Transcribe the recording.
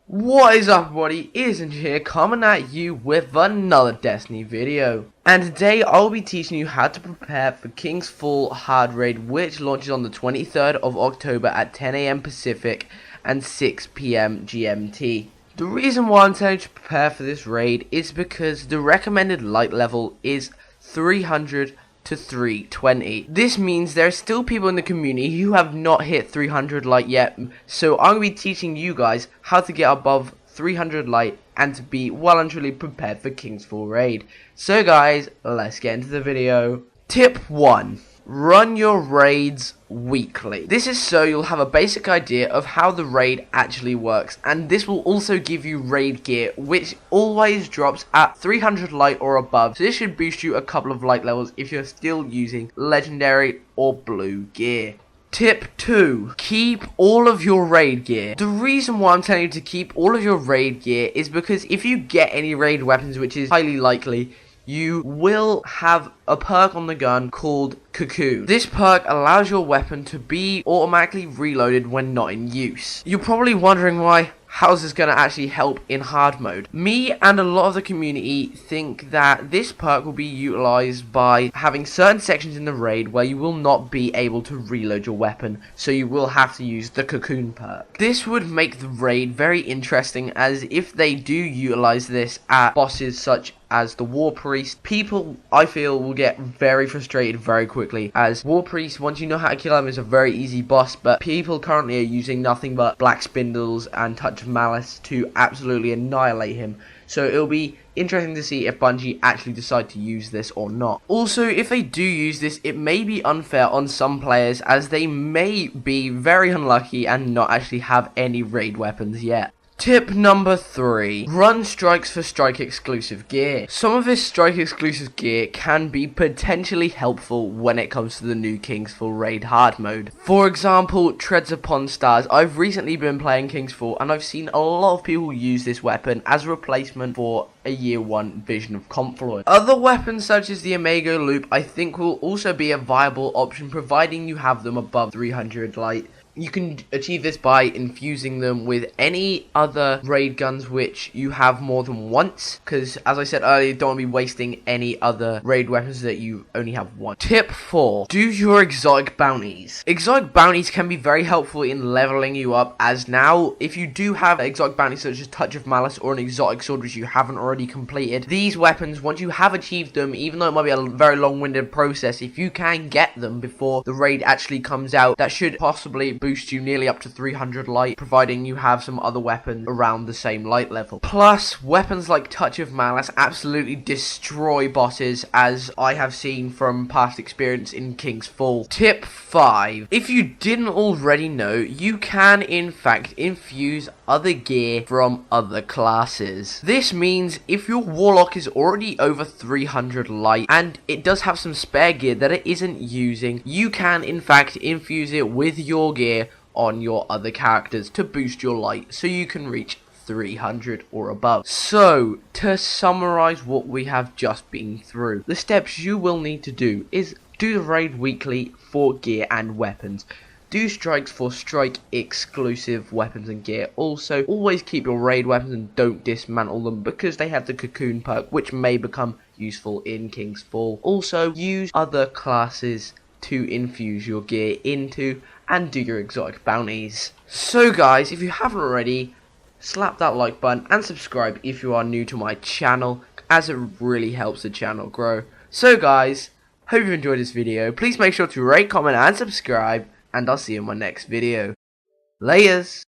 What is up, everybody? Isn't here coming at you with another Destiny video, and today I'll be teaching you how to prepare for King's Fall hard raid, which launches on the 23rd of October at 10 AM Pacific and 6 PM GMT. The reason why I'm telling you to prepare for this raid is because the recommended light level is 300 to 320. This means there are still people in the community who have not hit 300 light yet, so I'm going to be teaching you guys how to get above 300 light and to be well and truly prepared for King's Fall raid. So guys, let's get into the video. Tip 1. Run your raids weekly. This is so you'll have a basic idea of how the raid actually works, and this will also give you raid gear, which always drops at 300 light or above, so this should boost you a couple of light levels if you're still using legendary or blue gear. Tip 2. Keep all of your raid gear. The reason why I'm telling you to keep all of your raid gear is because if you get any raid weapons, which is highly likely, you will have a perk on the gun called Cocoon. This perk allows your weapon to be automatically reloaded when not in use. You're probably wondering why. How's this going to actually help in hard mode? Me and a lot of the community think that this perk will be utilized by having certain sections in the raid where you will not be able to reload your weapon, so you will have to use the Cocoon perk. This would make the raid very interesting, as if they do utilize this at bosses such as the War Priest, people, I feel, will get very frustrated very quickly, as War Priest, once you know how to kill him, is a very easy boss, but people currently are using nothing but Black Spindles and Touch of Malice to absolutely annihilate him. So it'll be interesting to see if Bungie actually decide to use this or not. Also, if they do use this, it may be unfair on some players, as they may be very unlucky and not actually have any raid weapons yet. Tip number 3. Run strikes for strike exclusive gear. Some of this strike exclusive gear can be potentially helpful when it comes to the new King's Fall raid hard mode. For example, Treads Upon Stars. I've recently been playing King's Fall and I've seen a lot of people use this weapon as a replacement for a year 1 Vision of Confluence. Other weapons such as the Omega Loop I think will also be a viable option, providing you have them above 300 light. You can achieve this by infusing them with any other raid guns which you have more than once, because as I said earlier, you don't want to be wasting any other raid weapons that you only have one. Tip 4. Do your exotic bounties. Exotic bounties can be very helpful in leveling you up, as now if you do have exotic bounties such as Touch of Malice or an exotic sword which you haven't already completed, these weapons, once you have achieved them, even though it might be a very long-winded process, if you can get them before the raid actually comes out, that should possibly boost you nearly up to 300 light, providing you have some other weapons around the same light level. Plus, weapons like Touch of Malice absolutely destroy bosses, as I have seen from past experience in King's Fall. Tip 5. If you didn't already know, you can in fact infuse other gear from other classes. This means if your Warlock is already over 300 light and it does have some spare gear that it isn't using, you can in fact infuse it with your gear on your other characters to boost your light so you can reach 300 or above. So, to summarize what we have just been through, the steps you will need to do is do the raid weekly for gear and weapons. Do strikes for strike exclusive weapons and gear. Also, always keep your raid weapons and don't dismantle them, because they have the Cocoon perk which may become useful in King's Fall. Also, use other classes to infuse your gear into and do your exotic bounties. So guys, if you haven't already, slap that like button and subscribe if you are new to my channel, as it really helps the channel grow. So guys, hope you enjoyed this video. Please make sure to rate, comment and subscribe, and I'll see you in my next video. Layers!